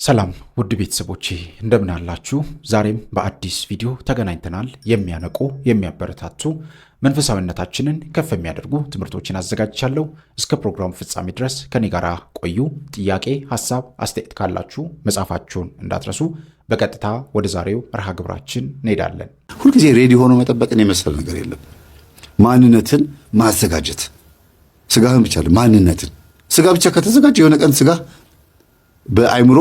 ሰላም ውድ ቤተሰቦቼ እንደምን አላችሁ? ዛሬም በአዲስ ቪዲዮ ተገናኝተናል። የሚያነቁ የሚያበረታቱ መንፈሳዊነታችንን ከፍ የሚያደርጉ ትምህርቶችን አዘጋጅቻለሁ። እስከ ፕሮግራሙ ፍጻሜ ድረስ ከኔ ጋር ቆዩ። ጥያቄ፣ ሐሳብ፣ አስተያየት ካላችሁ መጻፋችሁን እንዳትረሱ። በቀጥታ ወደ ዛሬው መርሃ ግብራችን እንሄዳለን። ሁልጊዜ ሬዲ ሆኖ መጠበቅን የመሰለ ነገር የለም። ማንነትን ማዘጋጀት ስጋህን ብቻ ማንነትን ስጋ ብቻ ከተዘጋጀ የሆነ ቀን ስጋ በአይምሮ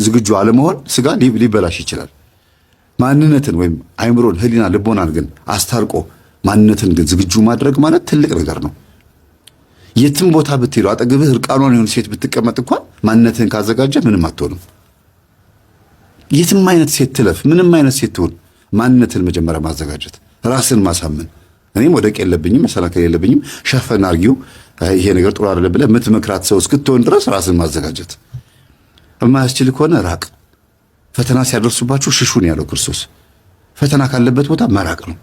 ዝግጁ አለመሆን ስጋ ሊበላሽ ይችላል። ማንነትን ወይም አይምሮን፣ ህሊና፣ ልቦናን ግን አስታርቆ ማንነትን ግን ዝግጁ ማድረግ ማለት ትልቅ ነገር ነው። የትም ቦታ ብትሄዱ አጠገብህ እርቃኗን የሆነ ሴት ብትቀመጥ እንኳን ማንነትን ካዘጋጀ ምንም አትሆንም። የትም አይነት ሴት ትለፍ፣ ምንም አይነት ሴት ትሁን፣ ማንነትን መጀመሪያ ማዘጋጀት፣ ራስን ማሳመን። እኔም ወደቅ የለብኝም መሰናከል የለብኝም ሸፈን አርጊው ይሄ ነገር ጥሩ አይደለም ብለህ የምትመክራት ሰው እስክትሆን ድረስ ራስን ማዘጋጀት። የማያስችል ከሆነ ራቅ። ፈተና ሲያደርሱባችሁ ሽሹን ያለው ክርስቶስ። ፈተና ካለበት ቦታ መራቅ ነው።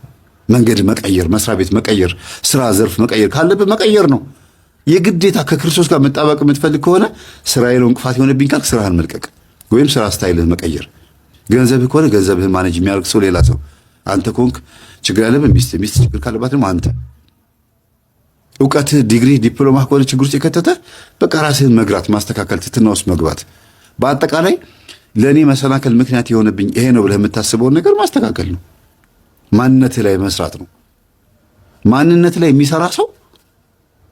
መንገድ መቀየር፣ መስሪያ ቤት መቀየር፣ ስራ ዘርፍ መቀየር ካለበት መቀየር ነው። የግዴታ ከክርስቶስ ጋር መጣበቅ የምትፈልግ ከሆነ ስራዬ ነው እንቅፋት የሆነብኝ ካልክ ስራህን መልቀቅ ወይም ስራ ስታይልህን መቀየር። ገንዘብህ ከሆነ ገንዘብህን ማኔጅ የሚያደርግ ሰው ሌላ ሰው። አንተ ኮንክ ችግር ያለብህ ሚስት ችግር ካለባት ደግሞ አንተ። እውቀትህ ዲግሪ ዲፕሎማ ከሆነ ችግር ውስጥ የከተተ በቃ ራስህን መግራት፣ ማስተካከል፣ ትትና ውስጥ መግባት። በአጠቃላይ ለእኔ መሰናከል ምክንያት የሆነብኝ ይሄ ነው ብለህ የምታስበውን ነገር ማስተካከል ነው። ማንነት ላይ መስራት ነው። ማንነት ላይ የሚሰራ ሰው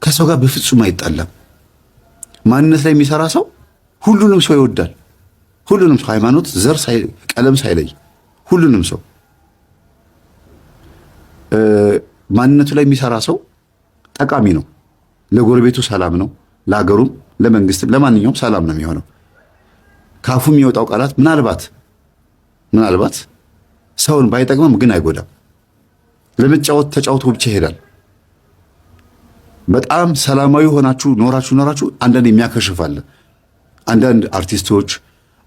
ከሰው ጋር በፍጹም አይጣላም። ማንነት ላይ የሚሰራ ሰው ሁሉንም ሰው ይወዳል። ሁሉንም ሰው፣ ሃይማኖት፣ ዘር፣ ቀለም ሳይለይ ሁሉንም ሰው። ማንነቱ ላይ የሚሰራ ሰው ጠቃሚ ነው። ለጎረቤቱ ሰላም ነው፣ ለሀገሩም፣ ለመንግስትም፣ ለማንኛውም ሰላም ነው የሚሆነው። ካፉ የሚወጣው ቃላት ምናልባት ሰውን ባይጠቅምም ግን አይጎዳም። ለመጫወት ተጫውቶ ብቻ ይሄዳል። በጣም ሰላማዊ ሆናችሁ ኖራችሁ አንዳንድ የሚያከሽፋል። አንዳንድ አርቲስቶች፣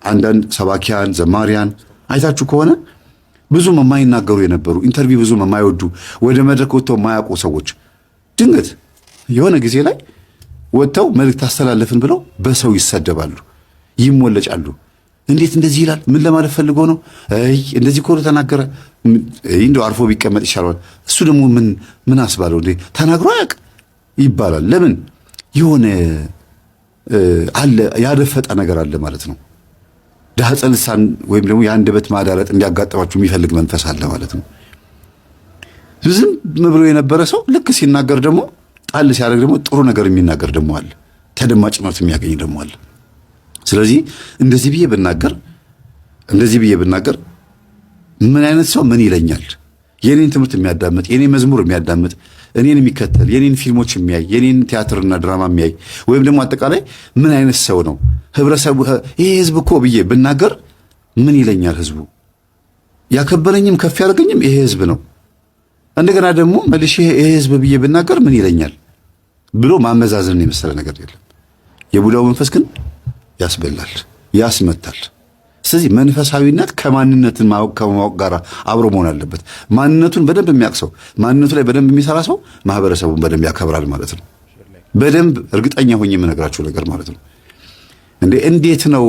አንዳንድ ሰባኪያን፣ ዘማሪያን አይታችሁ ከሆነ ብዙም የማይናገሩ የነበሩ ኢንተርቪው ብዙም የማይወዱ ወደ መድረክ ወጥተው የማያውቁ ሰዎች ድንገት የሆነ ጊዜ ላይ ወጥተው መልእክት አስተላለፍን ብለው በሰው ይሰደባሉ፣ ይሞለጫሉ። እንዴት እንደዚህ ይላል? ምን ለማለት ፈልጎ ነው? እንደዚህ እኮ ተናገረ። እንደው አርፎ ቢቀመጥ ይሻላል። እሱ ደግሞ ምን አስባለው እንዴ? ተናግሮ አያውቅ ይባላል። ለምን? የሆነ አለ ያደፈጠ ነገር አለ ማለት ነው። ዳህፀ ልሳን ወይም ደግሞ የአንደበት ማዳረጥ እንዲያጋጥማችሁ የሚፈልግ መንፈስ አለ ማለት ነው። ዝም ብሎ የነበረ ሰው ልክ ሲናገር ደግሞ ጣል ሲያደርግ ደግሞ ጥሩ ነገር የሚናገር ደግሞ አለ። ተደማጭነት የሚያገኝ ደግሞ አለ። ስለዚህ እንደዚህ ብዬ ብናገር ምን አይነት ሰው ምን ይለኛል? የኔን ትምህርት የሚያዳምጥ፣ የኔን መዝሙር የሚያዳምጥ፣ እኔን የሚከተል፣ የኔን ፊልሞች የሚያይ፣ የኔን ቲያትርና ድራማ የሚያይ ወይም ደግሞ አጠቃላይ ምን አይነት ሰው ነው ህብረተሰቡ? ይሄ ህዝብ እኮ ብዬ ብናገር ምን ይለኛል ህዝቡ? ያከበረኝም ከፍ ያደርገኝም ይሄ ህዝብ ነው። እንደገና ደግሞ መልሼ ይሄ ህዝብ ብዬ ብናገር ምን ይለኛል ብሎ ማመዛዘን የመሰለ ነገር የለም። የቡዳው መንፈስ ግን ያስበላል፣ ያስመታል። ስለዚህ መንፈሳዊነት ከማንነትን ከማወቅ ጋር አብሮ መሆን አለበት። ማንነቱን በደንብ የሚያውቅ ሰው፣ ማንነቱ ላይ በደንብ የሚሰራ ሰው ማህበረሰቡን በደንብ ያከብራል ማለት ነው። በደንብ እርግጠኛ ሆኜ የምነግራችሁ ነገር ማለት ነው። እንዴት ነው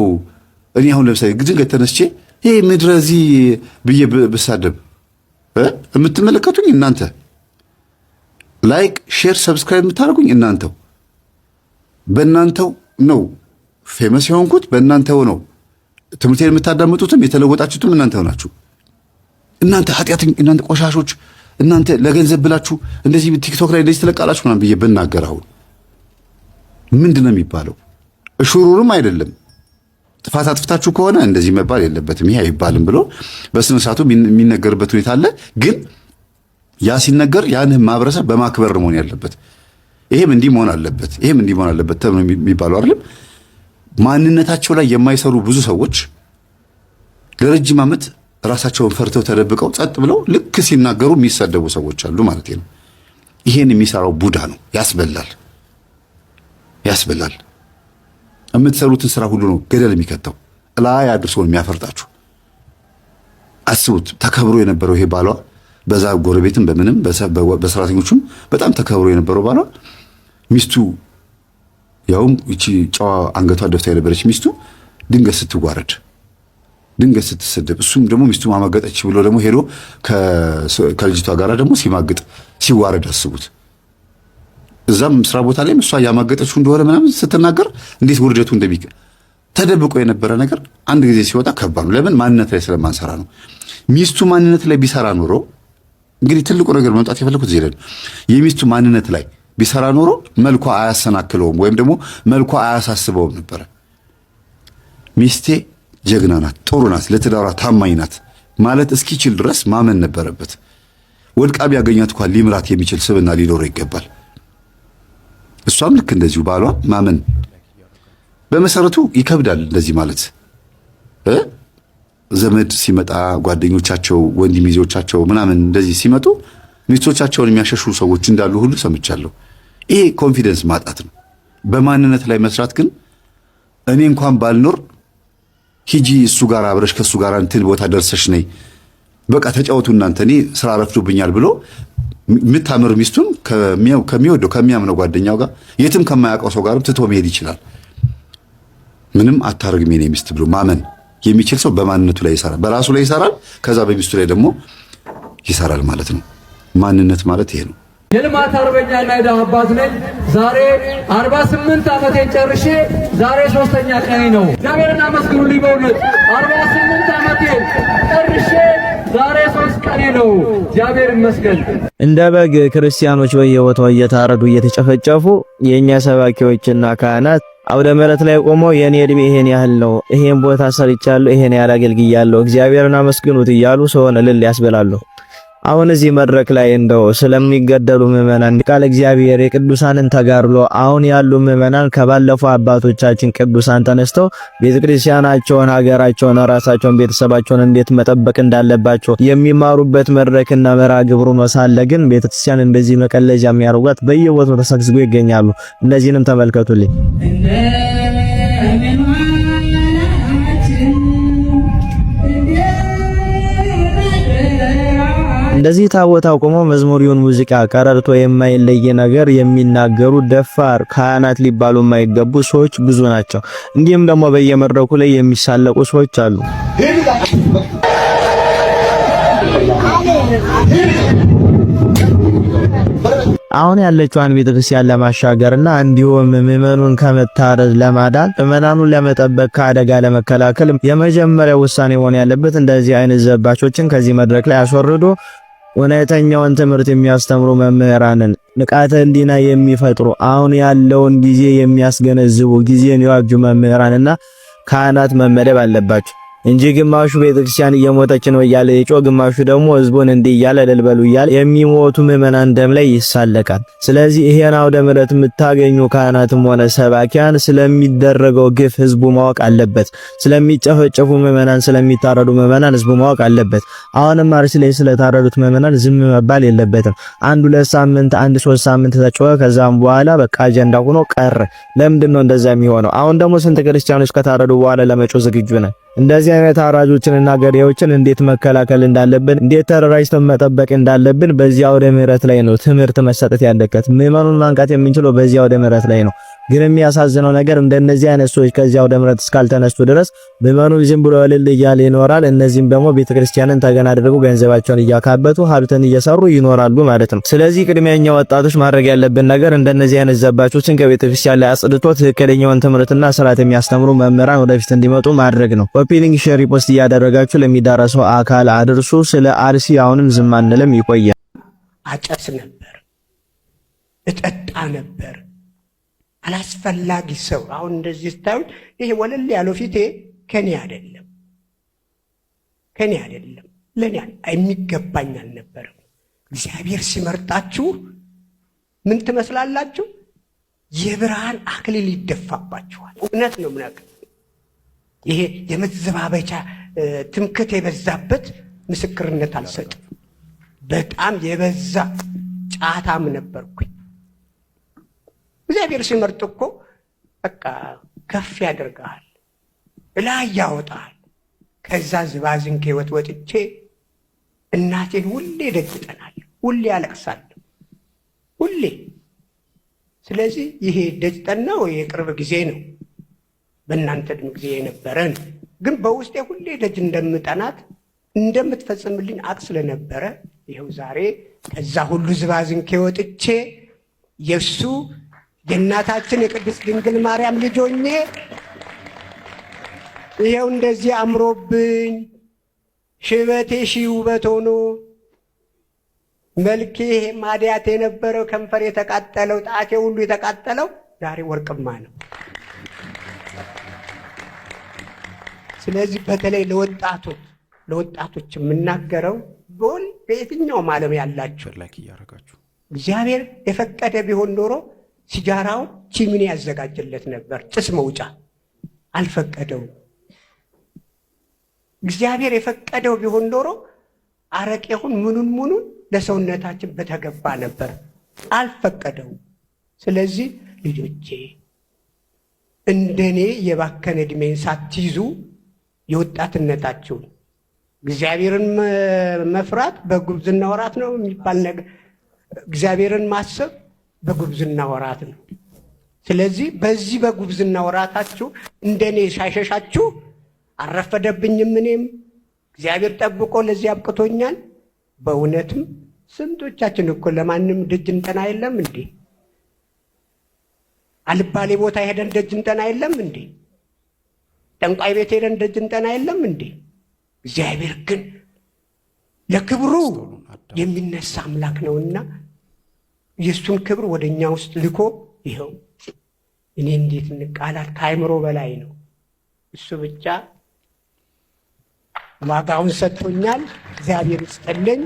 እኔ አሁን ለምሳሌ ድንገት ተነስቼ ይሄ ምድረ እዚህ ብዬ ብሳደብ የምትመለከቱኝ እናንተ፣ ላይክ፣ ሼር፣ ሰብስክራይብ የምታደርጉኝ እናንተው፣ በእናንተው ነው ፌመስ የሆንኩት፣ በእናንተው ነው ትምህርቴን የምታዳምጡትም የተለወጣችሁትም እናንተው ናችሁ። እናንተ ኃጢአተኞች፣ እናንተ ቆሻሾች፣ እናንተ ለገንዘብ ብላችሁ እንደዚህ ቲክቶክ ላይ እንደዚህ ትለቃላችሁ ምናምን ብዬ ብናገር አሁን ምንድን ነው የሚባለው? እሹሩርም አይደለም። ጥፋት አጥፍታችሁ ከሆነ እንደዚህ መባል የለበትም ይሄ አይባልም ብሎ በስነ ስርዓቱ የሚነገርበት ሁኔታ አለ። ግን ያ ሲነገር ያን ማህበረሰብ በማክበር መሆን ያለበት። ይሄም እንዲህ መሆን አለበት፣ ይሄም እንዲህ መሆን አለበት ተብሎ የሚባለው አይደለም። ማንነታቸው ላይ የማይሰሩ ብዙ ሰዎች ለረጅም ዓመት ራሳቸውን ፈርተው ተደብቀው ጸጥ ብለው ልክ ሲናገሩ የሚሰደቡ ሰዎች አሉ ማለት ነው። ይሄን የሚሰራው ቡዳ ነው። ያስበላል። የምትሰሩትን ስራ ሁሉ ነው ገደል የሚከተው፣ ላይ አድርሶ የሚያፈርጣችሁ። አስቡት፣ ተከብሮ የነበረው ይሄ ባሏ በዛ ጎረቤትም በምንም በሰራተኞቹም በጣም ተከብሮ የነበረው ባሏ ሚስቱ ያውም እቺ ጨዋ አንገቷ ደፍታ የነበረች ሚስቱ ድንገት ስትዋረድ፣ ድንገት ስትሰደብ፣ እሱም ደግሞ ሚስቱ ማማገጠች ብሎ ደግሞ ሄዶ ከልጅቷ ጋር ደግሞ ሲማግጥ ሲዋረድ አስቡት። እዛም ስራ ቦታ ላይም እሷ ያማገጠችው እንደሆነ ምናምን ስትናገር እንዴት ውርደቱ ተደብቆ የነበረ ነገር አንድ ጊዜ ሲወጣ ከባድ ነው። ለምን? ማንነት ላይ ስለማንሰራ ነው። ሚስቱ ማንነት ላይ ቢሰራ ኖሮ እንግዲህ ትልቁ ነገር መምጣት የፈለኩት ዜና የሚስቱ ማንነት ላይ ቢሰራ ኖሮ መልኳ አያሰናክለውም ወይም ደግሞ መልኳ አያሳስበውም ነበረ። ሚስቴ ጀግና ናት፣ ጥሩ ናት፣ ለትዳሯ ታማኝ ናት ማለት እስኪችል ድረስ ማመን ነበረበት። ወድቃ ቢያገኛት እንኳን ሊምራት የሚችል ስብዕና ሊኖረው ይገባል። እሷም ልክ እንደዚሁ ባሏ ማመን በመሰረቱ ይከብዳል። እንደዚህ ማለት ዘመድ ሲመጣ ጓደኞቻቸው፣ ወንድም ይዞቻቸው ምናምን እንደዚህ ሲመጡ ሚስቶቻቸውን የሚያሸሹ ሰዎች እንዳሉ ሁሉ ሰምቻለሁ። ይሄ ኮንፊደንስ ማጣት ነው። በማንነት ላይ መስራት ግን እኔ እንኳን ባልኖር ሂጂ እሱ ጋር አብረሽ ከሱ ጋር እንትን ቦታ ደርሰሽ ነይ በቃ ተጫወቱ እናንተ እኔ ስራ ረፍዶብኛል ብሎ የምታምር ሚስቱን ከሚወደው ከሚያምነው ጓደኛው ጋር የትም ከማያውቀው ሰው ጋር ትቶ መሄድ ይችላል። ምንም አታርግም የኔ ሚስት ብሎ ማመን የሚችል ሰው በማንነቱ ላይ ይሰራል፣ በራሱ ላይ ይሰራል፣ ከዛ በሚስቱ ላይ ደግሞ ይሰራል ማለት ነው። ማንነት ማለት ይሄ ነው። የልማት አርበኛና የድሃ አባት ነኝ። ዛሬ 48 ዓመቴን ጨርሼ ዛሬ 3ኛ ቀኔ ነው። እግዚአብሔርን አመስግኑልኝ። በእውነት 48 ዓመቴን ጨርሼ ዛሬ 3 ቀኔ ነው። እግዚአብሔር ይመስገን። እንደ በግ ክርስቲያኖች በየቦታው እየታረዱ እየተጨፈጨፉ የኛ ሰባኪዎችና ካህናት አውደ ምሕረት ላይ ቆመው የኔ እድሜ ይሄን ያህል ነው፣ ይሄን ቦታ ሰርቻለሁ፣ ይሄን ያህል አገልግያለሁ፣ እግዚአብሔርን አመስግኑት እያሉ ሰውን እልል ያስበላሉ። አሁን እዚህ መድረክ ላይ እንደው ስለሚገደሉ ምዕመናን ቃል እግዚአብሔር የቅዱሳንን ተጋድሎ አሁን ያሉ ምዕመናን ከባለፈው አባቶቻችን ቅዱሳን ተነስተው ቤተክርስቲያናቸውን፣ ሀገራቸውን፣ ራሳቸውን፣ ቤተሰባቸውን እንዴት መጠበቅ እንዳለባቸው የሚማሩበት መድረክና መርሃ ግብሩ መሳለ ግን ቤተክርስቲያን እንደዚህ መቀለጃ የሚያደርጓት በየቦታው ተሰግስገው ይገኛሉ። እነዚህንም ተመልከቱልኝ። እንደዚህ ታቦት አቁመው መዝሙሪውን ሙዚቃ ቀረርቶ የማይለይ ነገር የሚናገሩ ደፋር ካህናት ሊባሉ የማይገቡ ሰዎች ብዙ ናቸው። እንዲሁም ደግሞ በየመድረኩ ላይ የሚሳለቁ ሰዎች አሉ። አሁን ያለችዋን ቤተክርስቲያን ለማሻገርና እንዲሁም ምዕመኑን ከመታረዝ ለማዳን ምዕመናኑን ለመጠበቅ ከአደጋ ለመከላከል የመጀመሪያው ውሳኔ ሆነ ያለበት እንደዚህ አይነት ዘባቾችን ከዚህ መድረክ ላይ አስወርዶ እውነተኛውን ትምህርት የሚያስተምሩ መምህራንን ንቃተ ህሊና የሚፈጥሩ አሁን ያለውን ጊዜ የሚያስገነዝቡ ጊዜን የዋጁ መምህራንና ካህናት መመደብ አለባቸው እንጂ ግማሹ ቤተክርስቲያን እየሞተች ነው እያለ የጮህ፣ ግማሹ ደግሞ ህዝቡን እንዲህ እያለ እልልበሉ እያለ የሚሞቱ ምዕመናን ደም ላይ ይሳለቃል። ስለዚህ ይሄን አውደ ምሕረት የምታገኙ ካህናትም ሆነ ሰባኪያን ስለሚደረገው ግፍ ህዝቡ ማወቅ አለበት። ስለሚጨፈጨፉ ምዕመናን፣ ስለሚታረዱ ምዕመናን ህዝቡ ማወቅ አለበት። አሁንም አርሲ ላይ ስለታረዱት ምዕመናን ዝም መባል የለበትም። 1-2 ሳምንት 1-3 ሳምንት ተጮኸ፣ ከዛም በኋላ በቃ አጀንዳ ሆኖ ቀረ። ለምንድን ነው እንደዛ የሚሆነው? አሁን ደግሞ ስንት ክርስቲያኖች ከታረዱ በኋላ ለመጮህ ዝግጁ ነን? እንደዚህ አይነት አራጆችንና ገዳዮችን እንዴት መከላከል እንዳለብን፣ እንዴት ተደራጅተን መጠበቅ እንዳለብን በዚህ አውደ ምሕረት ላይ ነው ትምህርት መሰጠት ያለበት። ምዕመኑን ማንቃት የምንችለው በዚህ አውደ ምሕረት ላይ ነው። ግን የሚያሳዝነው ነገር እንደነዚህ አይነት ሰዎች ከዚህ አውደ ምሕረት እስካልተነሱ ድረስ ምዕመኑ ዝም ብሎ እልል እያለ ይኖራል። እነዚህም ደግሞ ቤተክርስቲያንን ተገን አድርገው ገንዘባቸውን እያካበቱ ሀብትን እየሰሩ ይኖራሉ ማለት ነው። ስለዚህ ቅድሚያኛ ወጣቶች ማድረግ ያለብን ነገር እንደነዚህ አይነት ዘባቾችን ከቤተክርስቲያን ላይ አጽድቶ ትክክለኛውን ትምህርትና ስርዓት የሚያስተምሩ መምህራን ወደፊት እንዲመጡ ማድረግ ነው። ኮፒሊንግ፣ ሼር፣ ሪፖስት እያደረጋችሁ ለሚዳረሰው አካል አድርሱ። ስለ አርሲ አሁንም ዝም አንልም፣ ይቆያል። አጨስ ነበር፣ እጠጣ ነበር፣ አላስፈላጊ ሰው። አሁን እንደዚህ ስታዩት ይሄ ወለል ያለው ፊቴ ከኔ አይደለም፣ ከኔ አይደለም፣ ለኔ የሚገባኝ አልነበረም። እግዚአብሔር ሲመርጣችሁ ምን ትመስላላችሁ? የብርሃን አክሊል ይደፋባችኋል። እውነት ነው ምናምን ይሄ የመዘባበቻ ትምክት የበዛበት ምስክርነት አልሰጥም። በጣም የበዛ ጫታም ነበርኩኝ። እግዚአብሔር ሲመርጥ እኮ በቃ ከፍ ያደርጋል፣ እላይ ያወጣል። ከዛ ዝባዝንኬ ህይወት ወጥቼ እናቴን ሁሌ ደጅጠናል፣ ሁሌ ያለቅሳለሁ፣ ሁሌ። ስለዚህ ይሄ ደጅጠናው የቅርብ ጊዜ ነው። በእናንተ ጊዜ የነበረን ግን በውስጤ ሁሌ ደጅ እንደምጠናት እንደምትፈጽምልኝ አቅ ስለነበረ ይኸው ዛሬ ከዛ ሁሉ ዝባዝንኬ ወጥቼ የእሱ የእናታችን የቅድስት ድንግል ማርያም ልጅ ሆኜ ይኸው እንደዚህ አምሮብኝ ሽበቴ ሺህ ውበት ሆኖ መልኬ ማዲያት የነበረው ከንፈር የተቃጠለው ጣቴ ሁሉ የተቃጠለው ዛሬ ወርቅማ ነው። ስለዚህ በተለይ ለወጣቶች የምናገረው በየትኛውም ዓለም ያላችሁ እግዚአብሔር የፈቀደ ቢሆን ኖሮ ሲጃራው ቺምኒ ያዘጋጅለት ነበር፣ ጭስ መውጫ አልፈቀደውም። እግዚአብሔር የፈቀደው ቢሆን ኖሮ አረቄውን ምኑን ለሰውነታችን በተገባ ነበር፣ አልፈቀደውም። ስለዚህ ልጆቼ እንደኔ የባከነ ዕድሜን ሳትይዙ የወጣትነታችሁን እግዚአብሔርን መፍራት በጉብዝና ወራት ነው የሚባል ነገር፣ እግዚአብሔርን ማሰብ በጉብዝና ወራት ነው። ስለዚህ በዚህ በጉብዝና ወራታችሁ እንደኔ ሳይሸሻችሁ አረፈደብኝም፣ እኔም እግዚአብሔር ጠብቆ ለዚህ አብቅቶኛል። በእውነትም ስንቶቻችን እኮ ለማንም ደጅ እንጠና የለም እንዴ? አልባሌ ቦታ ሄደን ደጅ እንጠና የለም እንዴ? ጠንቋይ ቤት ሄደን ደጅ እንጠና የለም እንዴ? እግዚአብሔር ግን ለክብሩ የሚነሳ አምላክ ነውና የእሱን ክብር ወደኛ ውስጥ ልኮ ይኸው እኔ እንዴት እንቃላት ከአይምሮ በላይ ነው። እሱ ብቻ ዋጋውን ሰጥቶኛል። እግዚአብሔር ይስጥልኝ።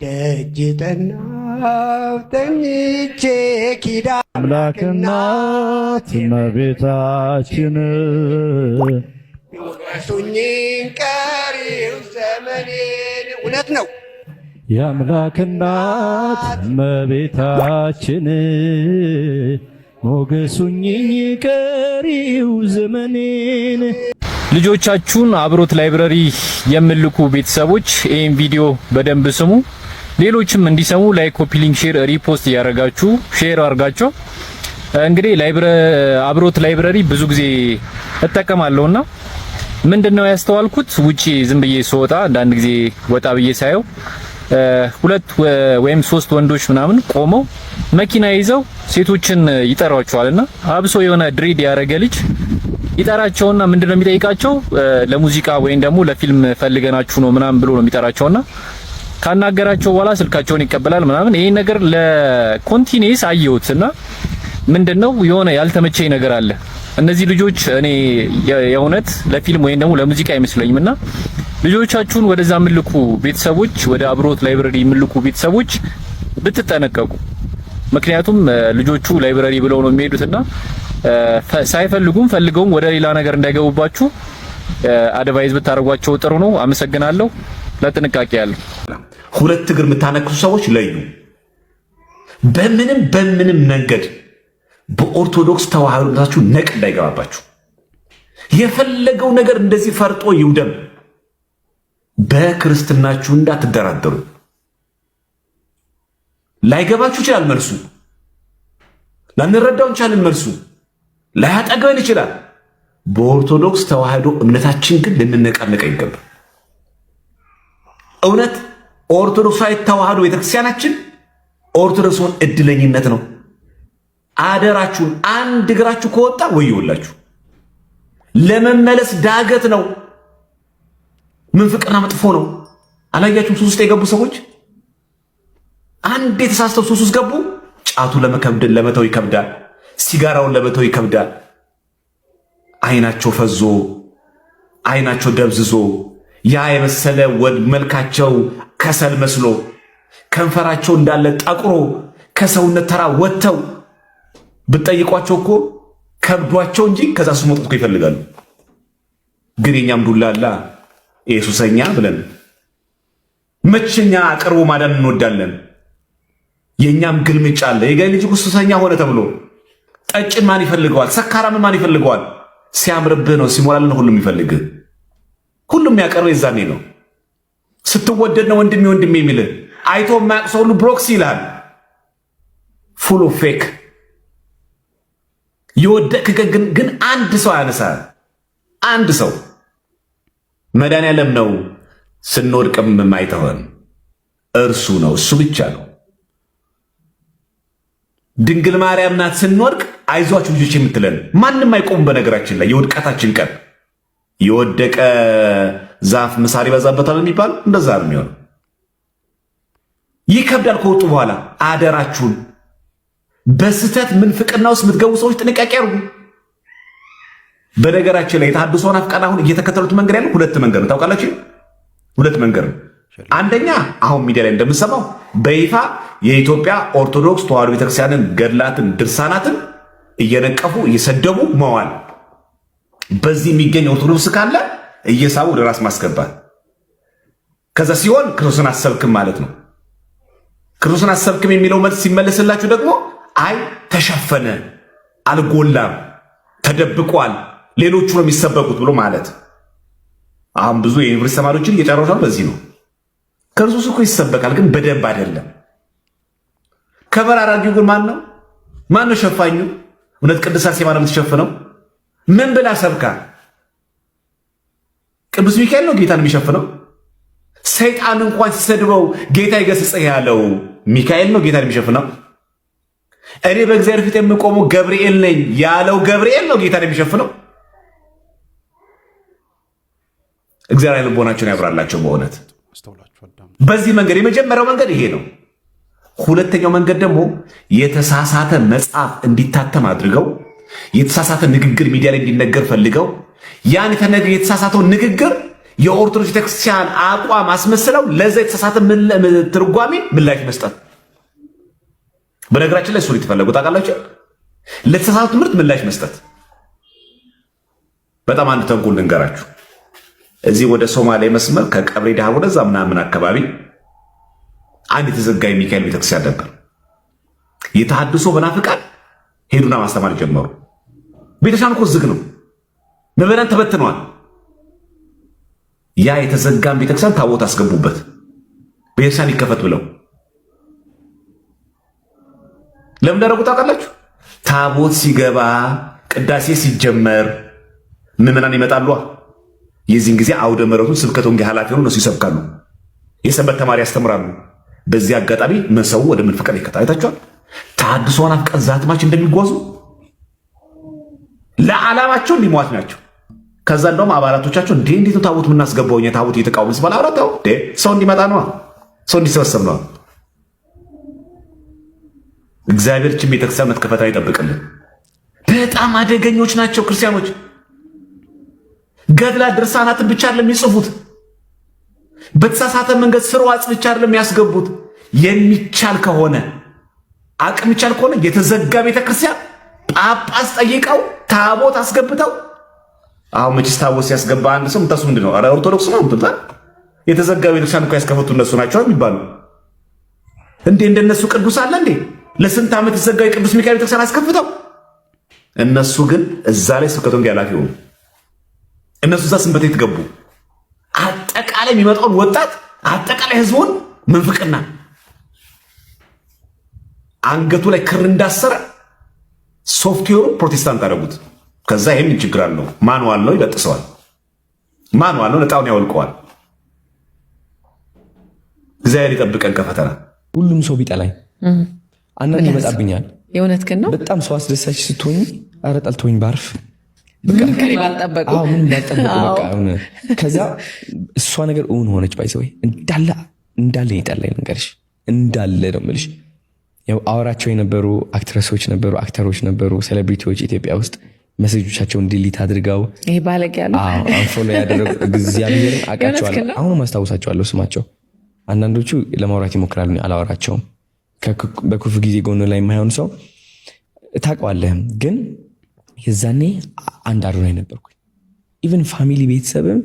ደጅ ጠናሁ ተኝቼ ኪዳነ አምላክናት እመቤታችን ወረሱኝን ቀሪው ዘመኔን። እውነት ነው። የአምላክናት እመቤታችን ሞገሱኝኝ ቀሪው ዘመኔን። ልጆቻችሁን አብሮት ላይብረሪ የምልኩ ቤተሰቦች ይህን ቪዲዮ በደንብ ስሙ። ሌሎችም እንዲሰሙ ላይክ፣ ኮፒ ሊንክ፣ ሼር፣ ሪፖስት እያደረጋችሁ ሼር አድርጋቸው። እንግዲህ አብሮት ላይብረሪ ብዙ ጊዜ እጠቀማለሁና ምንድነው ያስተዋልኩት፣ ውጪ ዝም ብዬ ስወጣ አንዳንድ ጊዜ ወጣ ብዬ ሳየው ሁለት ወይም ሶስት ወንዶች ምናምን ቆመው መኪና ይዘው ሴቶችን ይጠሯቸዋልና አብሶ የሆነ ድሬድ ያረገ ልጅ ይጠራቸውና ምንድነው የሚጠይቃቸው፣ ለሙዚቃ ወይም ደግሞ ለፊልም ፈልገናችሁ ነው ምናምን ብሎ ነው የሚጠራቸውና ካናገራቸው በኋላ ስልካቸውን ይቀበላል ምናምን። ይሄን ነገር ለኮንቲኒስ አየሁትና ምንድነው የሆነ ያልተመቸኝ ነገር አለ። እነዚህ ልጆች እኔ የእውነት ለፊልም ወይም ደግሞ ለሙዚቃ አይመስለኝምና ልጆቻችሁን ወደዛ ምልኩ ቤተሰቦች፣ ወደ አብሮት ላይብረሪ ምልኩ ቤተሰቦች ብትጠነቀቁ። ምክንያቱም ልጆቹ ላይብረሪ ብለው ነው የሚሄዱትና ሳይፈልጉም ፈልገውም ወደ ሌላ ነገር እንዳይገቡባችሁ አድቫይዝ ብታረጓቸው ጥሩ ነው። አመሰግናለሁ። ለጥንቃቄ ያለ ሁለት እግር የምታነክሱ ሰዎች ለዩ። በምንም መንገድ በኦርቶዶክስ ተዋህዶታችሁ ነቅ እንዳይገባባችሁ። የፈለገው ነገር እንደዚህ ፈርጦ ይውደም፣ በክርስትናችሁ እንዳትደራደሩ። ላይገባችሁ ይችላል መልሱ፣ ላንረዳው እንችላለን መልሱ፣ ላያጠግበን ይችላል። በኦርቶዶክስ ተዋህዶ እምነታችን ግን ልንነቃነቅ ይገባል። እውነት ኦርቶዶክሳዊ ተዋህዶ ቤተክርስቲያናችን ኦርቶዶክስን እድለኝነት ነው። አደራችሁን አንድ እግራችሁ ከወጣ ወይውላችሁ፣ ለመመለስ ዳገት ነው። ምንፍቅና መጥፎ ነው። አላያችሁም? ሱስ ውስጥ የገቡ ሰዎች አንድ የተሳስተው ሱስ ውስጥ ገቡ። ጫቱ ለመተው ይከብዳል፣ ሲጋራውን ለመተው ይከብዳል። አይናቸው ፈዞ፣ አይናቸው ደብዝዞ፣ ያ የመሰለ ወድ መልካቸው ከሰል መስሎ፣ ከንፈራቸው እንዳለ ጠቁሮ ከሰውነት ተራ ወጥተው ብትጠይቋቸው እኮ ከብዷቸው እንጂ ከዛ ሱስ መውጣት እኮ ይፈልጋሉ። ግን የኛም ዱላላ ኢየሱሰኛ ብለን መቼኛ ቅርቡ ማዳን እንወዳለን። የኛም ግልምጫ አለ። የጋይ ልጅ ሱሰኛ ሆነ ተብሎ ጠጭን ማን ይፈልገዋል? ሰካራምን ማን ይፈልገዋል? ሲያምርብህ ነው ሲሞላልን ሁሉም ይፈልግህ። ሁሉም ያቀርበው የዛኔ ነው። ስትወደድ ነው ወንድሜ የሚልህ። አይቶ የማያውቅ ሰው ሁሉ ብሮክስ ይልሃል። ፉል ኦፍ ፌክ። የወደቅህ ግን አንድ ሰው ያነሳል። አንድ ሰው መድኃኒዓለም ነው ስንወድቅም የማይተወን እርሱ ነው፣ እሱ ብቻ ነው። ድንግል ማርያም ናት ስንወድቅ አይዟችሁ ልጆች የምትለን። ማንም አይቆም። በነገራችን ላይ የውድቀታችን ቀን የወደቀ ዛፍ ምሳር ይበዛበታል የሚባል እንደዛ ነው የሚሆነው። ይከብዳል። ከወጡ በኋላ አደራችሁን በስተት ምንፍቅና ውስጥ የምትገቡ ሰዎች ጥንቃቄ አድርጉ። በነገራችን ላይ የተሐድሶን አፍቃን አሁን እየተከተሉት መንገድ ያለው ሁለት መንገድ ነው። ታውቃላችሁ? ሁለት መንገድ ነው። አንደኛ አሁን ሚዲያ ላይ እንደምሰማው በይፋ የኢትዮጵያ ኦርቶዶክስ ተዋሕዶ ቤተክርስቲያንን ገድላትን፣ ድርሳናትን እየነቀፉ እየሰደቡ መዋል። በዚህ የሚገኝ ኦርቶዶክስ ካለ እየሳቡ ወደ ራስ ማስገባት። ከዛ ሲሆን ክርስቶስን አሰብክም ማለት ነው። ክርስቶስን አሰብክም የሚለው መልስ ሲመለስላችሁ ደግሞ አይ ተሸፈነ፣ አልጎላም፣ ተደብቋል፣ ሌሎቹ ነው የሚሰበኩት ብሎ ማለት። አሁን ብዙ የዩኒቨርሲቲ ተማሪዎችን እየጨረሱ በዚህ ነው። ክርስቶስ እኮ ይሰበካል፣ ግን በደንብ አይደለም። ከበር አራጊው ግን ማን ነው? ማን ነው ሸፋኙ? እውነት ቅድስት አርሴማ ነው የምትሸፍነው? ምን ብላ ሰብካ? ቅዱስ ሚካኤል ነው ጌታን የሚሸፍነው? ሰይጣን እንኳን ሲሰድበው ጌታ ይገስጽህ ያለው ሚካኤል ነው ጌታን የሚሸፍነው? እኔ በእግዚአብሔር ፊት የምቆመው ገብርኤል ነኝ ያለው ገብርኤል ነው ጌታን የሚሸፍነው? እግዚአብሔር ልቦናቸውን ያብራላቸው። በእውነት በዚህ መንገድ የመጀመሪያው መንገድ ይሄ ነው። ሁለተኛው መንገድ ደግሞ የተሳሳተ መጽሐፍ እንዲታተም አድርገው የተሳሳተ ንግግር ሚዲያ ላይ እንዲነገር ፈልገው ያን የተሳሳተው ንግግር የኦርቶዶክስ ቤተክርስቲያን አቋም አስመስለው ለዛ የተሳሳተ ትርጓሜ ምላሽ መስጠት። በነገራችን ላይ እሱ የተፈለጉት ታውቃላችሁ፣ ለተሳሳተ ትምህርት ምላሽ መስጠት። በጣም አንድ ተንኮል ልንገራችሁ። እዚህ ወደ ሶማሌ መስመር ከቀብሬ ዳሃ ወደዛ ምናምን አካባቢ አንድ የተዘጋ የሚካኤል ቤተክርስቲያን ነበር። የተሐድሶ መናፍቃን ሄዱና ማስተማር ጀመሩ። ቤተክርስቲያኑ እኮ ዝግ ነው፣ ምዕመናን ተበትነዋል። ያ የተዘጋን ቤተክርስቲያን ታቦት አስገቡበት፣ ቤተክርስቲያን ይከፈት ብለው። ለምን ደረጉ ታውቃላችሁ? ታቦት ሲገባ ቅዳሴ ሲጀመር ምዕመናን ይመጣሉ። የዚህን ጊዜ አውደ ምሕረቱን ስብከተ ወንጌል ኃላፊ ሆነው እነሱ ይሰብካሉ፣ የሰንበት ተማሪ ያስተምራሉ። በዚህ አጋጣሚ መሰው ወደ ምንፍቅና ይከታል። አይታችኋል? ተሐድሶን አፍቀን ዛትማች እንደሚጓዙ ለዓላማቸው ሊሟት ናቸው። ከዛ እንደውም አባላቶቻቸው እንዴት ነው ታቦት የምናስገባው እኛ ታቦት እየተቃወምን ሲባል አብረታው ሰው እንዲመጣ ነዋ፣ ሰው እንዲሰበሰብ ነዋ። እግዚአብሔር ችን ቤተክርስቲያን መትከፈታ ይጠብቅልን። በጣም አደገኞች ናቸው ክርስቲያኖች። ገድላት ድርሳናትን ብቻ አይደለም የሚጽፉት፣ በተሳሳተ መንገድ ስርዋጽ ብቻ አይደለም ያስገቡት። የሚቻል ከሆነ አቅም ይቻል ከሆነ የተዘጋ ቤተክርስቲያን ጳጳስ ጠይቀው ታቦት አስገብተው። አሁን መቼስ ታቦት ሲያስገባ አንድ ሰው ምታሱ ምንድነው? አረ ኦርቶዶክስ ነው ምትላ የተዘጋ ቤተክርስቲያን እኮ ያስከፈቱ እነሱ ናቸው የሚባሉ እንዴ? እንደነሱ ቅዱስ አለ እንዴ? ለስንት ዓመት የተዘጋ የቅዱስ ሚካኤል ቤተክርስቲያን አስከፍተው፣ እነሱ ግን እዛ ላይ ስብከተ ወንጌል ኃላፊ ሆኑ። እነሱ እዛ ስንበት የተገቡ አጠቃላይ የሚመጣውን ወጣት አጠቃላይ ህዝቡን ምንፍቅና አንገቱ ላይ ክር እንዳሰረ ሶፍትዌሩ ፕሮቴስታንት አደረጉት። ከዛ ይሄን ችግር አለው። ማንዋል ነው ይበጥሰዋል፣ ማንዋል ነው ነጣውን ያወልቀዋል። እግዚአብሔር ይጠብቀን ከፈተና። ሁሉም ሰው ቢጠላኝ አንዳንድ ይመጣብኛል። የእውነት ግን ነው። በጣም ሰው አስደሳች ስትሆኝ ኧረ ጠልቶኝ ባርፍ ምንም ባልጠበቁ በቃ ከዛ እሷ ነገር እውን ሆነች። ባይሰው እንዳለ ይጠላኝ ነገርሽ እንዳለ ነው የምልሽ። ያው አወራቸው የነበሩ አክትረሶች ነበሩ፣ አክተሮች ነበሩ፣ ሴሌብሪቲዎች ኢትዮጵያ ውስጥ መሴጆቻቸውን ዲሊት አድርገው ይሄ ባለቅ ያለ አንፎሎ ያደረጉ እግዚአብሔርን አውቃቸዋለሁ። አሁንም አስታውሳቸዋለሁ ስማቸው። አንዳንዶቹ ለማውራት ይሞክራሉ፣ አላወራቸውም። በክፉ ጊዜ ጎን ላይ የማይሆን ሰው ታውቀዋለህ። ግን የዛኔ አንድ አዶናይ ነበርኩኝ። ኢቨን ፋሚሊ ቤተሰብም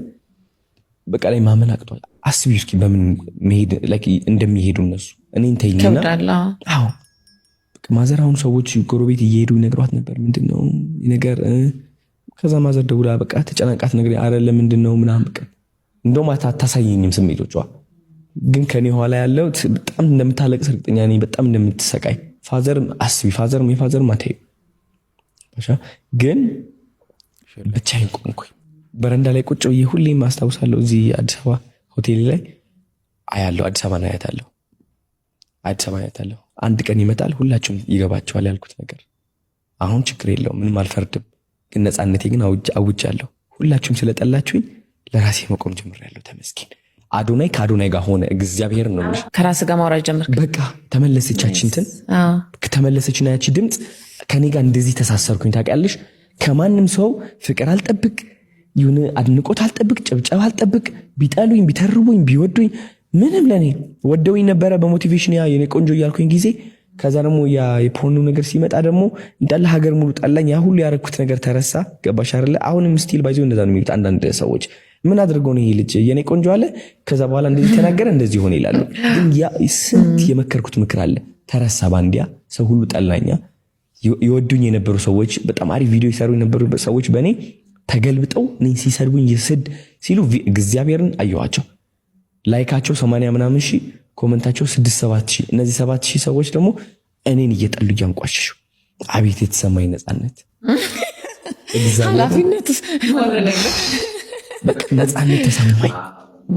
በቃ ላይ ማመን አቅቷል። አስቢ እስኪ በምን መሄድ እንደሚሄዱ እነሱ እኔን ተይኝና ማዘር አሁን ሰዎች ጎረቤት እየሄዱ ይነግሯት ነበር ምንድነው ነገር። ከዛ ማዘር ደውላ በቃ ተጨናቃት ነገር አይደለ ምንድነው ምናምን በቃ እንደውም አታሳየኝም ስሜቶቿ። ግን ከኔ ኋላ ያለው በጣም እንደምታለቅስ እርግጠኛ ነኝ፣ በጣም እንደምትሰቃይ። ፋዘርም አስቢ የፋዘርም አታዩ። ግን ብቻዬን ቆምኩኝ። በረንዳ ላይ ቁጭ ብዬ ሁሌም አስታውሳለሁ። እዚህ አዲስ አበባ ሆቴል ላይ አያለሁ። አዲስ አበባ ነው አያታለሁ። አዲስ አበባ አያታለሁ። አንድ ቀን ይመጣል ሁላችሁም ይገባቸዋል ያልኩት ነገር። አሁን ችግር የለውም ምንም አልፈርድም፣ ግን ነፃነቴ ግን አውጃለሁ። ሁላችሁም ስለጠላችሁኝ ለራሴ መቆም ጀምሬያለሁ። ተመስገን። አዶናይ ከአዶናይ ጋር ሆነ። እግዚአብሔር ነው እንጂ ከራስ ጋር ማውራት ጀመርክ። በቃ ተመለሰቻችን እንትን ተመለሰችና ያቺ ድምጽ ከኔ ጋር እንደዚህ ተሳሰርኩኝ። ታውቂያለሽ ከማንም ሰው ፍቅር አልጠብቅ፣ ይሁን አድንቆት አልጠብቅ፣ ጭብጨባ አልጠብቅ። ቢጠሉኝ ቢተርቡኝ ቢወዱኝ ምንም ለኔ ወደውኝ ነበረ በሞቲቬሽን ያ የኔ ቆንጆ እያልኩኝ ጊዜ። ከዛ ደግሞ ያ የፖርኖ ነገር ሲመጣ ደግሞ እንዳለ ሀገር ሙሉ ጠላኝ። ያ ሁሉ ያረኩት ነገር ተረሳ። ገባሽ አይደለ? አሁንም ስቲል ባይዞ እንደዛ ነው የሚሉት አንዳንድ ሰዎች። ምን አድርገው ነው ይሄ ልጅ የኔ ቆንጆ አለ ከዛ በኋላ እንደዚህ ተናገረ እንደዚህ ሆነ ይላሉ። ግን ያ ስንት የመከርኩት ምክር አለ ተረሳ። ባንዲያ ሰው ሁሉ ጠላኛ። ይወዱኝ የነበሩ ሰዎች በጣም አሪፍ ቪዲዮ ይሰሩ የነበሩ ሰዎች በኔ ተገልብጠው እኔ ሲሰድቡኝ ይስድ ሲሉ እግዚአብሔርን አየዋቸው። ላይካቸው 80 ምናምን ሺህ፣ ኮሜንታቸው 6-7 ሺህ። እነዚህ 7 ሺህ ሰዎች ደግሞ እኔን እየጠሉ ያንቋሽሹ። አቤት የተሰማኝ ነፃነት! ኃላፊነት ወረደኝ። በቃ ነፃነት ተሰማኝ።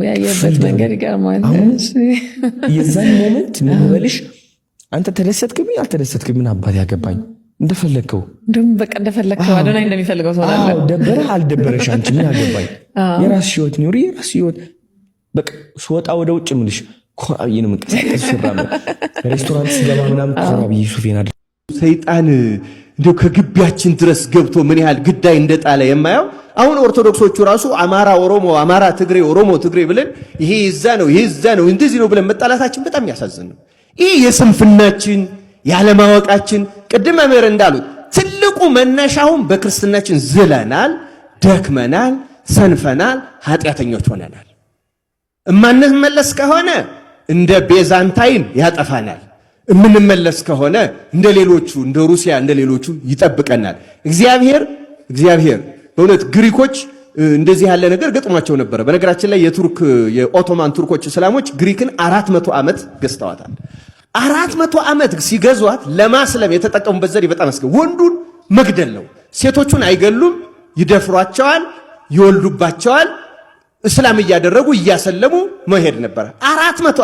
ያየበት መንገድ ይገርማል። የዛን ሞመንት ምን በልሽ አንተ ተደሰትክብኝ አልተደሰትክብኝ ምን አባት ያገባኝ እንደፈለከው እንደም በቃ እንደፈለከው አዶናይ እንደሚፈልገው ሰው አለ። ደበረ አልደበረሽ አንቺ ምን አገባኝ? የራስሽ ህይወት ኑሪ፣ የራስሽ ህይወት። በቃ ስወጣ ወደ ውጭ ምልሽ ኮራብዬ ነው መንቀሳቀስ ይራም ሬስቶራንት ሲገባ ምናምን ኮራብዬ ሱፌን አድርጎ ሰይጣን እንደው ከግቢያችን ድረስ ገብቶ ምን ያህል ግዳይ እንደጣለ የማየው አሁን ኦርቶዶክሶቹ ራሱ አማራ ኦሮሞ፣ አማራ ትግሬ፣ ኦሮሞ ትግሬ ብለን ይሄ ይዛ ነው ይሄ ይዛ ነው እንደዚህ ነው ብለን መጣላታችን በጣም ያሳዝን ነው። ይሄ የስንፍናችን ያለማወቃችን ቅድም መምህር እንዳሉት ትልቁ መነሻውን በክርስትናችን ዝለናል፣ ደክመናል፣ ሰንፈናል፣ ኃጢአተኞች ሆነናል። እማንመለስ ከሆነ እንደ ቤዛንታይን ያጠፋናል። እምንመለስ ከሆነ እንደ ሌሎቹ እንደ ሩሲያ እንደ ሌሎቹ ይጠብቀናል። እግዚአብሔር በእውነት ግሪኮች እንደዚህ ያለ ነገር ገጥሟቸው ነበር። በነገራችን ላይ የኦቶማን ቱርኮች እስላሞች ግሪክን 400 ዓመት ገዝተዋታል። 400 ዓመት ሲገዟት ለማስለም የተጠቀሙበት ዘዴ በጣም ወንዱን መግደል ነው። ሴቶቹን አይገሉም፣ ይደፍሯቸዋል፣ ይወልዱባቸዋል። እስላም እያደረጉ እያሰለሙ መሄድ ነበር። 400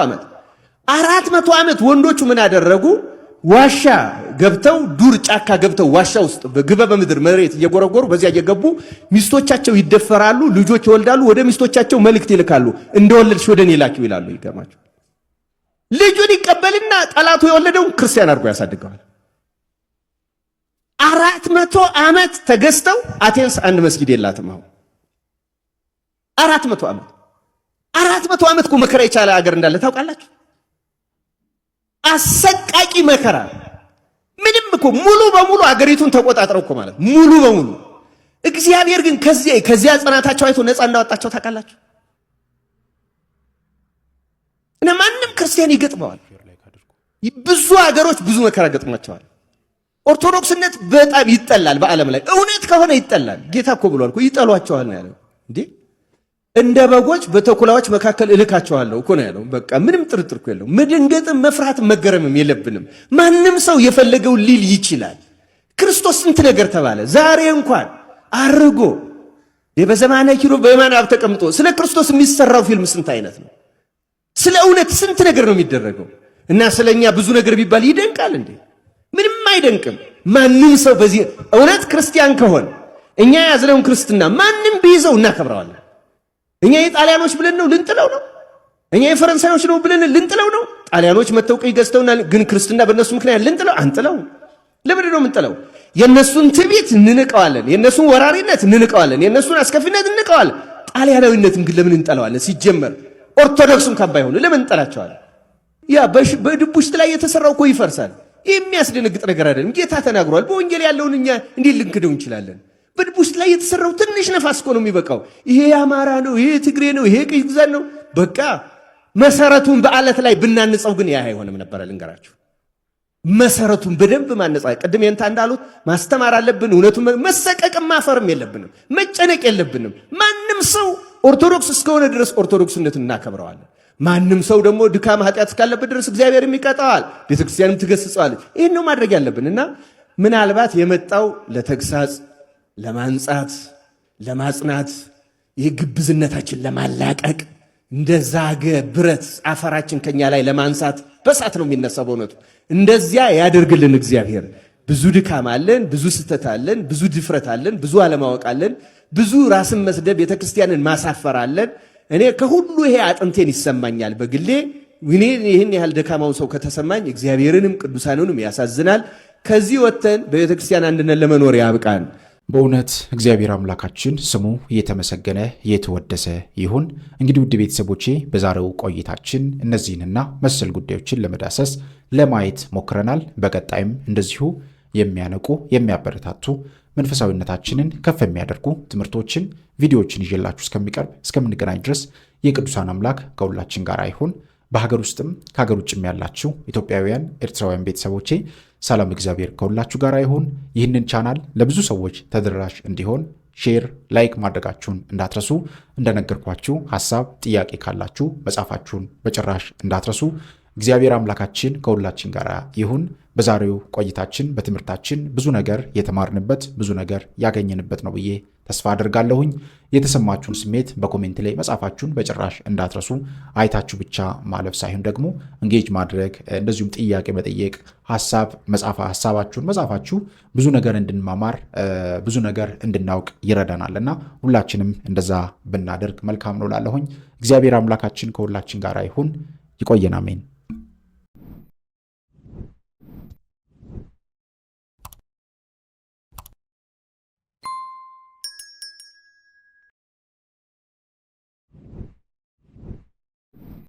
ዓመት ወንዶቹ ምን አደረጉ? ዋሻ ገብተው ዱር ጫካ ገብተው ዋሻ ውስጥ በግበበ ምድር መሬት እየጎረጎሩ በዚያ እየገቡ ሚስቶቻቸው ይደፈራሉ፣ ልጆች ይወልዳሉ። ወደ ሚስቶቻቸው መልእክት ይልካሉ፣ እንደወለድሽ ወደ እኔ ላኪው ይላሉ። ይገርማቸው። ልጁን ይቀበልና ጠላቱ የወለደውን ክርስቲያን አድርጎ ያሳድገዋል። 400 ዓመት ተገዝተው አቴንስ አንድ መስጊድ የላትም። አሁን 400 ዓመት እኮ መከራ የቻለ ሀገር እንዳለ ታውቃላችሁ? አሰቃቂ መከራ። ምንም እኮ ሙሉ በሙሉ አገሪቱን ተቆጣጥረው እኮ ማለት ሙሉ በሙሉ። እግዚአብሔር ግን ከዚያ ጽናታቸው አይቶ ነፃ እንዳወጣቸው ታውቃላችሁ? እና ማንም ክርስቲያን ይገጥመዋል። ብዙ ሀገሮች ብዙ መከራ ገጥሟቸዋል። ኦርቶዶክስነት በጣም ይጠላል በዓለም ላይ። እውነት ከሆነ ይጠላል። ጌታ እኮ ብሏል እኮ ይጠሏቸዋል ነው ያለው። እንዴ እንደ በጎች በተኩላዎች መካከል እልካቸዋለሁ እኮ ነው ያለው። በቃ ምንም ጥርጥር እኮ የለውም። መደንገጥም መፍራትም መገረምም የለብንም። ማንም ሰው የፈለገው ሊል ይችላል። ክርስቶስ ስንት ነገር ተባለ። ዛሬ እንኳን አርጎ በዘማነ ኪሩብ በየማነ አብ ተቀምጦ ስለ ክርስቶስ የሚሰራው ፊልም ስንት አይነት ነው። ስለ እውነት ስንት ነገር ነው የሚደረገው። እና ስለኛ ብዙ ነገር ቢባል ይደንቃል እንዴ? ምንም አይደንቅም። ማንም ሰው በዚህ እውነት ክርስቲያን ከሆነ እኛ ያዝነውን ክርስትና ማንም ቢይዘው እናከብረዋለን። እኛ የጣሊያኖች ብለን ነው ልንጥለው ነው? እኛ የፈረንሳዮች ነው ብለን ልንጥለው ነው? ጣሊያኖች መተው ቀይ ገዝተውና ግን ክርስትና በእነሱ ምክንያት ልንጥለው አንጥለው። ለምንድን ነው የምንጥለው? የእነሱን ትዕቢት እንንቀዋለን፣ የእነሱን ወራሪነት እንንቀዋለን፣ የእነሱን አስከፊነት እንንቀዋለን። ጣሊያናዊነትን ግን ለምን እንጠላዋለን? ሲጀመር ኦርቶዶክስም ካባ ይሆኑ ለምን እንጠላቸዋለን? ያ በድብ ውስጥ ላይ የተሰራው እኮ ይፈርሳል። የሚያስደነግጥ ነገር አይደለም። ጌታ ተናግሯል። በወንጌል ያለውን እኛ እንዴት ልንክደው እንችላለን? በድብ ውስጥ ላይ የተሰራው ትንሽ ነፋስ እኮ ነው የሚበቃው። ይሄ አማራ ነው፣ ይሄ ትግሬ ነው፣ ይሄ ቅኝ ግዛት ነው። በቃ መሰረቱን በአለት ላይ ብናንጸው ግን ያ አይሆንም ነበረ። ልንገራችሁ፣ መሰረቱን በደንብ ማነጻ። ቅድም የንታ እንዳሉት ማስተማር አለብን። እውነቱን መሰቀቅም ማፈርም የለብንም፣ መጨነቅ የለብንም። ማንም ሰው ኦርቶዶክስ እስከሆነ ድረስ ኦርቶዶክስነትን እናከብረዋለን። ማንም ሰው ደግሞ ድካም ኃጢአት እስካለበት ድረስ እግዚአብሔርም ይቀጣዋል፣ ቤተክርስቲያንም ትገስጸዋለች። ይህን ነው ማድረግ ያለብን እና ምናልባት የመጣው ለተግሳጽ፣ ለማንጻት፣ ለማጽናት የግብዝነታችን ለማላቀቅ እንደዛገ ብረት አፈራችን ከኛ ላይ ለማንሳት በሳት ነው የሚነሳው። በእውነቱ እንደዚያ ያደርግልን እግዚአብሔር። ብዙ ድካም አለን፣ ብዙ ስተት አለን፣ ብዙ ድፍረት አለን፣ ብዙ አለማወቅ አለን፣ ብዙ ራስን መስደብ ቤተክርስቲያንን ማሳፈር አለን። እኔ ከሁሉ ይሄ አጥንቴን ይሰማኛል በግሌ። እኔ ይህን ያህል ደካማው ሰው ከተሰማኝ እግዚአብሔርንም ቅዱሳኑንም ያሳዝናል። ከዚህ ወጥተን በቤተክርስቲያን አንድነት ለመኖር ያብቃን። በእውነት እግዚአብሔር አምላካችን ስሙ የተመሰገነ የተወደሰ ይሁን። እንግዲህ ውድ ቤተሰቦቼ በዛሬው ቆይታችን እነዚህንና መሰል ጉዳዮችን ለመዳሰስ ለማየት ሞክረናል። በቀጣይም እንደዚሁ የሚያነቁ የሚያበረታቱ መንፈሳዊነታችንን ከፍ የሚያደርጉ ትምህርቶችን ቪዲዮዎችን ይዤላችሁ እስከምንገናኝ ድረስ የቅዱሳን አምላክ ከሁላችን ጋር ይሁን። በሀገር ውስጥም ከሀገር ውጭም ያላችሁ ኢትዮጵያውያን ኤርትራውያን ቤተሰቦቼ ሰላም እግዚአብሔር ከሁላችሁ ጋር ይሁን። ይህንን ቻናል ለብዙ ሰዎች ተደራሽ እንዲሆን ሼር፣ ላይክ ማድረጋችሁን እንዳትረሱ። እንደነገርኳችሁ ሐሳብ፣ ጥያቄ ካላችሁ መጻፋችሁን በጭራሽ እንዳትረሱ። እግዚአብሔር አምላካችን ከሁላችን ጋር ይሁን። በዛሬው ቆይታችን በትምህርታችን ብዙ ነገር የተማርንበት ብዙ ነገር ያገኘንበት ነው ብዬ ተስፋ አደርጋለሁኝ። የተሰማችሁን ስሜት በኮሜንት ላይ መጻፋችሁን በጭራሽ እንዳትረሱ። አይታችሁ ብቻ ማለፍ ሳይሆን ደግሞ እንጌጅ ማድረግ እንደዚሁም ጥያቄ መጠየቅ፣ ሐሳባችሁን መጻፋችሁ ብዙ ነገር እንድንማማር ብዙ ነገር እንድናውቅ ይረዳናልና ሁላችንም እንደዛ ብናደርግ መልካም ነው ላለሁኝ። እግዚአብሔር አምላካችን ከሁላችን ጋር ይሁን። ይቆየን። አሜን።